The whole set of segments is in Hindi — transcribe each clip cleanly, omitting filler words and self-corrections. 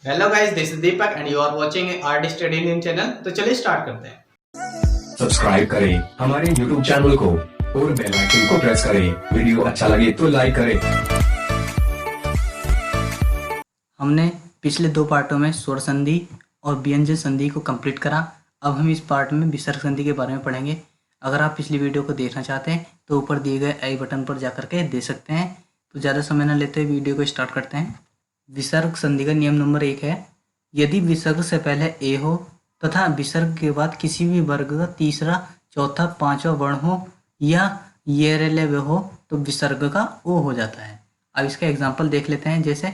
Hello guys, this is Deepak and you are watching art study Indian channel. तो चलिए स्टार्ट करते हैं। सब्सक्राइब करें हमारे YouTube चैनल को और बेल आइकन को प्रेस करें। वीडियो अच्छा लगे तो लाइक करें। हमने पिछले दो पार्टों में स्वर संधि और व्यंजन संधि को कंप्लीट करा। अब हम इस पार्ट में विसर्ग संधि के बारे में पढ़ेंगे। अगर आप पिछली वीडियो को देखना चाहते हैं तो ऊपर दिए गए आई बटन पर जाकर के दे सकते हैं। तो ज़्यादा समय न लेते हुए वीडियो को स्टार्ट करते हैं। विसर्ग संधि का नियम नंबर 1 है, यदि विसर्ग से पहले ए हो तथा विसर्ग के बाद किसी भी वर्ग का तीसरा, चौथा, पांचवा वर्ण हो या ये रेले हो तो विसर्ग का ओ हो जाता है। अब इसका एग्जाम्पल देख लेते हैं। जैसे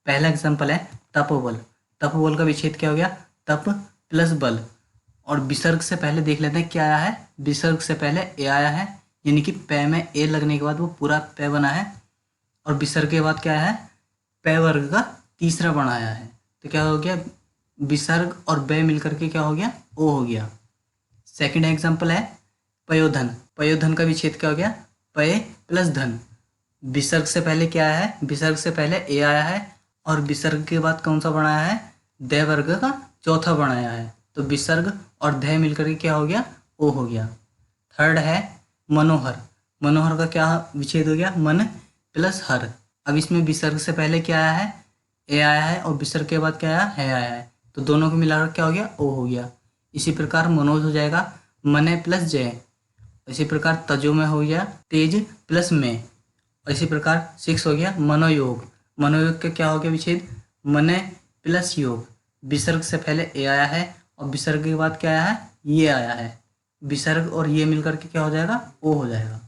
पहला एग्जाम्पल है तपोबल। तपोबल का विच्छेद क्या हो गया? तप प्लस बल। और विसर्ग से पहले देख लेते हैं क्या आया है। विसर्ग से पहले ए आया है, यानी कि पै में ए लगने के बाद वो पूरा पै बना है। और विसर्ग के बाद क्या है? पै वर्ग का तीसरा वर्ण आया है। तो क्या हो गया? विसर्ग और बै मिलकर के क्या हो गया? ओ हो गया। सेकंड एग्जाम्पल है पयोधन। पयोधन का विच्छेद क्या हो गया? पय प्लस धन। विसर्ग से पहले क्या आया है? विसर्ग से पहले ए आया है और विसर्ग के बाद कौन सा वर्ण आया है? दै वर्ग का चौथा वर्ण आया है। तो विसर्ग और दै मिलकर के क्या हो गया? ओ हो गया। थर्ड है मनोहर। मनोहर का क्या विच्छेद हो गया? मन प्लस हर। अब इसमें विसर्ग से पहले क्या आया है? ए आया है और विसर्ग के बाद क्या आया है? आया है। तो दोनों को मिलाकर क्या हो गया? ओ हो गया। इसी प्रकार मनोज हो जाएगा मने प्लस जय। इसी प्रकार तजो में हो गया तेज प्लस में। और इसी प्रकार 6 हो गया मनोयोग। मनोयोग का क्या हो गया विच्छेद? मने प्लस योग। विसर्ग से पहले ए आया है और विसर्ग के बाद क्या आया है? ये आया है। विसर्ग और ये मिलकर के क्या हो जाएगा? ओ हो जाएगा।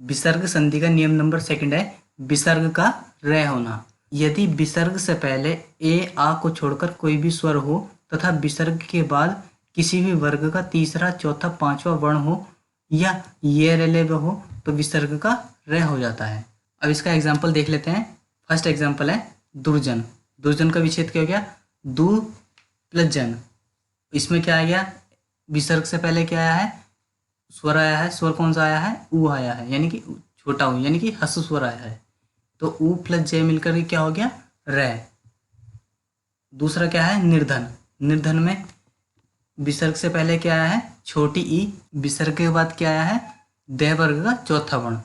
विसर्ग संधि का नियम नंबर 2 है विसर्ग का रे होना। यदि विसर्ग से पहले ए आ को छोड़कर कोई भी स्वर हो तथा विसर्ग के बाद किसी भी वर्ग का तीसरा, चौथा, पांचवा वर्ण हो या ये रेले हो तो विसर्ग का रे हो जाता है। अब इसका एग्जाम्पल देख लेते हैं। फर्स्ट एग्जाम्पल है दुर्जन। दुर्जन का विच्छेद क्या हो गया? दु प्लस जन। इसमें क्या आ गया? विसर्ग से पहले क्या आया है? स्वर आया है। स्वर कौन सा आया है? ऊ आया है, यानी कि छोटा ऊ, यानी कि हस्व स्वर आया है। तो ऊ प्लस जय मिलकर के क्या हो गया? रे। दूसरा क्या है? निर्धन। निर्धन में विसर्ग से पहले क्या आया है? छोटी ई। विसर्ग के बाद क्या आया है? दै वर्ग का चौथा वर्ण।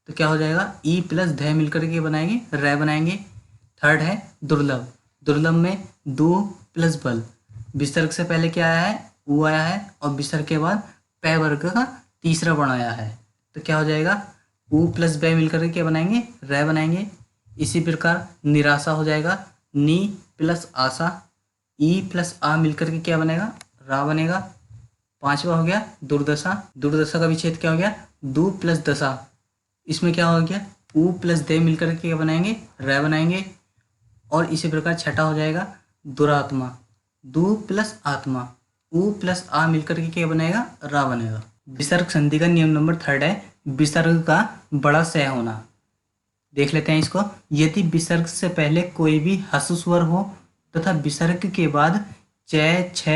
तो क्या हो जाएगा? ई प्लस दै मिलकर के बनाएंगे रे बनाएंगे। थर्ड है दुर्लभ। दुर्लभ में दो प्लस बल। विसर्ग से पहले क्या आया है? ऊ आया है और विसर्ग के बाद पै वर्ग का तीसरा वर्ण आया है। तो क्या हो जाएगा? ऊ प्लस बै मिलकर के क्या बनाएंगे? रे बनाएंगे। इसी प्रकार निराशा हो जाएगा नी प्लस आशा। ई प्लस आ मिलकर के क्या बनेगा? रा बनेगा। पांचवा हो गया दुर्दशा। दुर्दशा का विच्छेद क्या हो गया? दु प्लस दशा। इसमें क्या हो गया? ऊ प्लस दे मिलकर के क्या बनाएंगे? रे बनाएंगे। और इसी प्रकार छठा हो जाएगा दुरात्मा। दु प्लस आत्मा। ऊ प्लस आ मिलकर के क्या बनेगा? रा बनेगा। विसर्ग संधि का नियम नंबर 3 है विसर्ग का बड़ा सह होना। देख लेते हैं इसको। यदि विसर्ग से पहले कोई भी हस्व स्वर हो तथा विसर्ग के बाद च, छ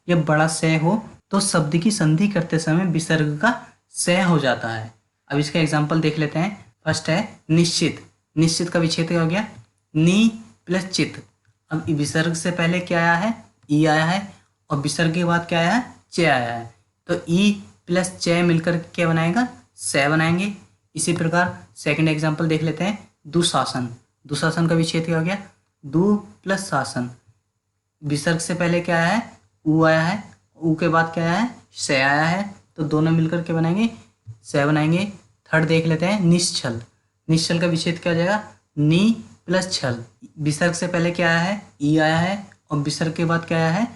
या बड़ा सह हो तो शब्द की संधि करते समय विसर्ग का सह हो जाता है। अब इसका एग्जाम्पल देख लेते हैं। फर्स्ट है निश्चित। निश्चित का विच्छेद क्या हो गया? नी प्लस चित। अब विसर्ग से पहले क्या आया है? ई आया है और विसर्ग के बाद क्या आया है? च आया है। तो ई प्लस च मिलकर क्या बनाएगा? स बनाएंगे। इसी प्रकार सेकंड एग्जाम्पल देख लेते हैं दुशासन। दुशासन का विच्छेद क्या हो गया? दु प्लस शासन। विसर्ग से पहले क्या आया है? ऊ आया है। ऊ के बाद क्या आया है? स आया है। तो दोनों मिलकर के बनाएंगे स बनाएंगे। थर्ड देख लेते हैं निश्चल। निश्चल का विच्छेद क्या हो जाएगा? नी प्लस छल। विसर्ग से पहले क्या आया है? ई आया है और विसर्ग के बाद क्या आया है?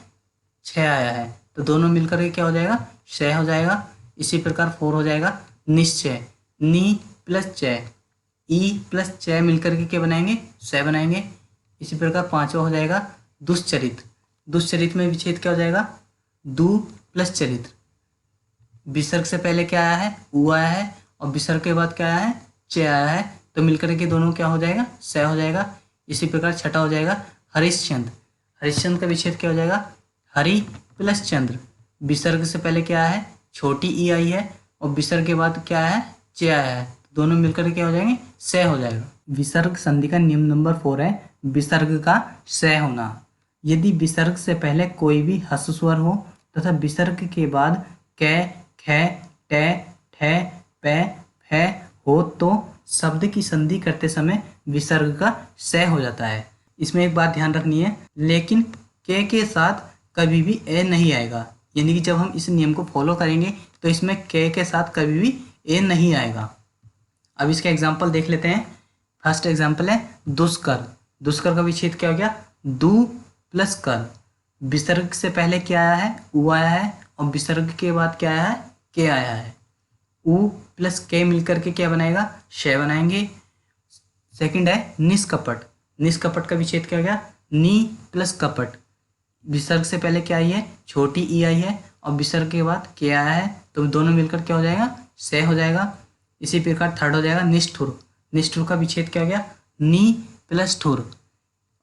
छ आया है। तो दोनों मिलकर के क्या हो जाएगा? श हो जाएगा। इसी प्रकार 4 हो जाएगा निश्चय। नी प्लस च। ई प्लस च मिलकर के क्या बनाएंगे? स बनाएंगे। इसी प्रकार 5वां हो जाएगा दुश्चरित। दुश्चरित में विच्छेद क्या हो जाएगा? दु प्लस चरित्र। विसर्ग से पहले क्या आया है? ऊ आया है और विसर्ग के बाद क्या आया है? च आया है। तो मिलकर के दोनों क्या हो जाएगा? स हो जाएगा। इसी प्रकार छठा हो जाएगा हरिश्चंद्र। हरिश्चंद्र का विच्छेद क्या हो जाएगा? हरि प्लस चंद्र। विसर्ग से पहले क्या है? छोटी ई आई है और विसर्ग के बाद क्या है? च आया है। दोनों मिलकर के क्या हो जाएंगे, से हो जाएगा। विसर्ग संधि का नियम नंबर 4 है विसर्ग का से होना। यदि विसर्ग से पहले कोई भी ह्रस्व स्वर हो तथा विसर्ग के बाद कै, खे, टे, ठे, पे, फे हो तो शब्द की संधि करते समय विसर्ग का से हो जाता है। इसमें एक बात ध्यान रखनी है, लेकिन के साथ कभी भी ए नहीं आएगा। यानी कि जब हम इस नियम को फॉलो करेंगे तो इसमें के साथ कभी भी ए नहीं आएगा। अब इसका एग्जाम्पल देख लेते हैं। फर्स्ट एग्जाम्पल है दुष्कर। दुष्कर का विच्छेद क्या हो गया, दू प्लस कर। विसर्ग से पहले क्या आया है, उ आया है, और विसर्ग के बाद क्या आया है, के आया है। उ प्लस के मिलकर के क्या बनाएगा, शय बनाएंगे। सेकंड है निष्कपट। निष्कपट का विच्छेद क्या हो गया, नी प्लस कपट। विसर्ग से पहले क्या आई है, छोटी ई आई है, और विसर्ग के बाद के आया है, तो दोनों मिलकर क्या हो जाएगा, से हो जाएगा। इसी प्रकार थर्ड हो जाएगा निष्ठुर। निष्ठुर का विच्छेद क्या हो गया, नी प्लस ठुर,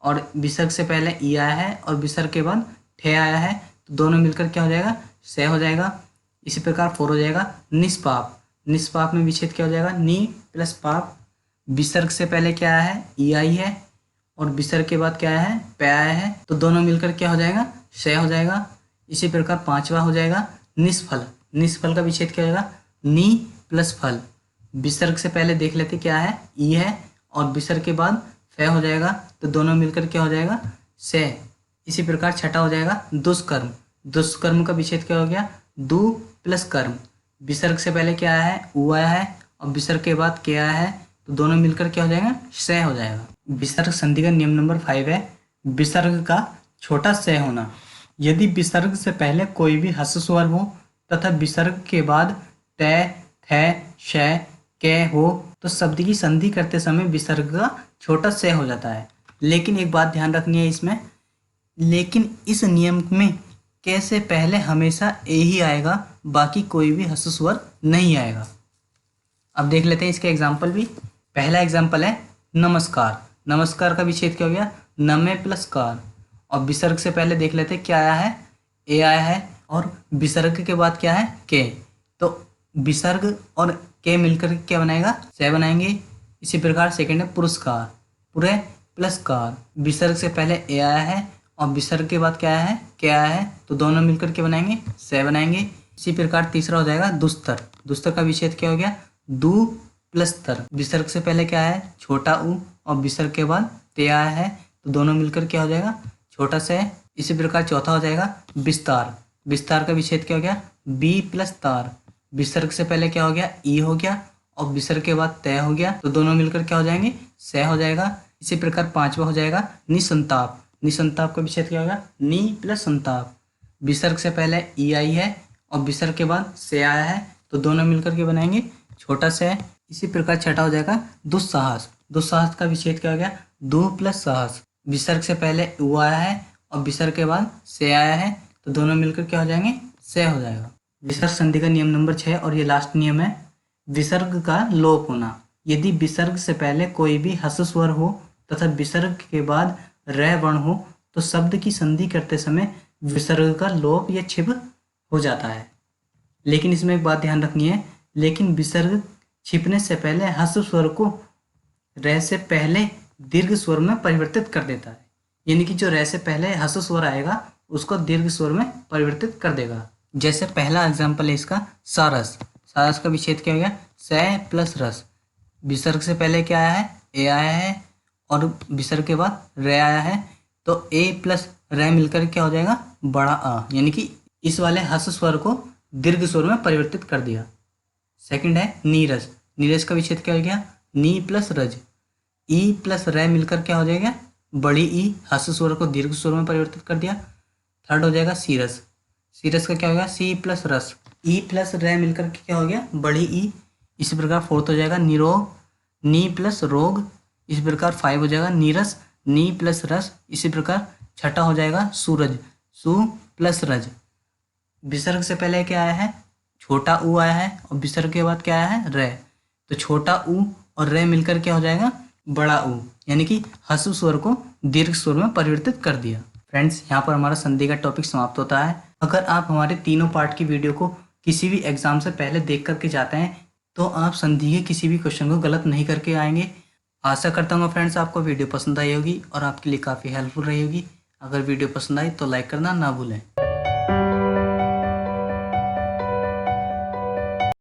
और विसर्ग से पहले ई आया है और विसर्ग के बाद ठे आया है, तो दोनों मिलकर क्या हो जाएगा, से हो जाएगा। इसी प्रकार फोर हो जाएगा निष्पाप। निष्पाप में विच्छेद क्या हो जाएगा, नी प्लस पाप। विसर्ग से पहले क्या आया है, ई आई है, और विसर्ग के बाद क्या आया है, पे आया है, तो दोनों मिलकर क्या हो जाएगा, से हो जाएगा। इसी प्रकार पांचवा हो जाएगा निष्फल। निष्फल का विच्छेद क्या हो जाएगा, नी प्लस फल। विसर्ग से पहले देख लेते क्या है, ई है, और विसर्ग के बाद फे हो जाएगा, तो दोनों मिलकर क्या हो जाएगा, से। इसी प्रकार छठा हो जाएगा दुष्कर्म। दुष्कर्म का विच्छेद क्या हो गया, दु प्लस कर्म। विसर्ग से पहले क्या आया है, उ आया है, और विसर्ग के बाद क्या आया है, तो दोनों मिलकर क्या हो जाएगा, से हो जाएगा। विसर्ग संधि का नियम नंबर 5 है विसर्ग का छोटा से होना। यदि विसर्ग से पहले कोई भी ह्रस्व स्वर हो तथा विसर्ग के बाद टे, थे, शय, के हो तो शब्द की संधि करते समय विसर्ग का छोटा से हो जाता है। लेकिन एक बात ध्यान रखनी है इसमें, लेकिन इस नियम में के से पहले हमेशा ए ही आएगा, बाकी कोई भी ह्रस्व स्वर नहीं आएगा। अब देख लेते हैं इसके एग्जाम्पल भी। पहला एग्जाम्पल है नमस्कार। नमस्कार का विच्छेद क्या हो गया, नमे प्लस कार, और विसर्ग से पहले देख लेते हैं क्या आया है, ए आया है, और विसर्ग के बाद क्या है, के। तो विसर्ग और के मिलकर क्या बनाएगा, से बनाएंगे। इसी प्रकार सेकंड है पुरस्कार। पुरे प्लस कार। विसर्ग से पहले ए आया है और विसर्ग के बाद क्या आया है, के आया है, तो दोनों मिलकर के बनाएंगे, से बनाएंगे। इसी प्रकार तीसरा हो जाएगा दुस्तर। दुस्तर का विच्छेद क्या हो गया, दू प्लस तर। विसर्ग से पहले क्या है, छोटा उ, और विसर्ग के बाद ते आया है, तो दोनों मिलकर क्या हो जाएगा, छोटा से। इसी प्रकार चौथा हो जाएगा विस्तार। विस्तार का विच्छेद क्या हो गया, बी प्लस तार। विसर्ग से पहले क्या हो गया, ई हो गया, और विसर्ग के बाद तय हो गया, तो दोनों मिलकर क्या हो जाएंगे, से हो जाएगा। इसी प्रकार पांचवा हो जाएगा निसंताप। निसंताप का विच्छेद क्या होगा, नी प्लस संताप। विसर्ग से पहले ई आई है और विसर्ग के बाद से आया है, तो दोनों मिलकर के बनाएंगे छोटा से। इसी प्रकार छठा हो जाएगा दुस्साहस। दुस्साहस का विच्छेद क्या हो गया, दो प्लस साहस। विसर्ग से पहले उ आया है और विसर्ग के बाद से आया है, तो दोनों मिलकर क्या हो जाएंगे, से हो जाएगा। विसर्ग संधि का नियम नंबर 6 और ये लास्ट नियम है विसर्ग का लोप होना। यदि विसर्ग से पहले कोई भी ह्रस्व स्वर हो तथा विसर्ग के बाद र वर्ण हो तो शब्द की संधि करते समय विसर्ग का लोप या छिप हो जाता है। लेकिन इसमें एक बात ध्यान रखनी है, लेकिन विसर्ग छिपने से पहले ह्रस्व स्वर को र से पहले दीर्घ स्वर में परिवर्तित कर देता है। यानी कि जो र से पहले ह्रस्व स्वर आएगा उसको दीर्घ स्वर में परिवर्तित कर देगा। जैसे पहला एग्जाम्पल है इसका सारस। सारस का विच्छेद क्या हो गया, से प्लस रस। विसर्ग से पहले क्या आया है, ए आया है, और विसर्ग के बाद र आया है, तो ए प्लस र मिलकर क्या हो जाएगा, बड़ा आ। यानी कि इस वाले ह्रस्व स्वर को दीर्घ स्वर में परिवर्तित कर दिया। सेकंड है नीरज। नीरज का विच्छेद क्या हो गया, नी प्लस रज। ई प्लस र मिलकर क्या हो जाएगा, बड़ी ई। ह्रस्व स्वर को दीर्घ स्वर में परिवर्तित कर दिया। थर्ड हो जाएगा सीरस। सीरस का क्या हो गया, सी प्लस रस। ई प्लस र मिलकर क्या हो गया, बड़ी ई। इसी प्रकार फोर्थ हो जाएगा निरोग, नी प्लस रोग। इसी प्रकार 5 हो जाएगा नीरस, नी प्लस रस। इसी प्रकार छठा हो जाएगा सूरज, सु प्लस रज। विसर्ग से पहले क्या आया है, छोटा ऊ आया है, और विसर्ग के बाद क्या आया है, रे। तो छोटा ऊ और रे मिलकर क्या हो जाएगा, बड़ा ऊ। यानी कि ह्रस्व स्वर को दीर्घ स्वर में परिवर्तित कर दिया। फ्रेंड्स, यहाँ पर हमारा संधि का टॉपिक समाप्त होता है। अगर आप हमारे तीनों पार्ट की वीडियो को किसी भी एग्जाम से पहले देख करके जाते हैं तो आप संधि के किसी भी क्वेश्चन को गलत नहीं करके आएंगे। आशा करता हूँ फ्रेंड्स आपको वीडियो पसंद आई होगी और आपके लिए काफ़ी हेल्पफुल रही होगी। अगर वीडियो पसंद आई तो लाइक करना ना भूलें।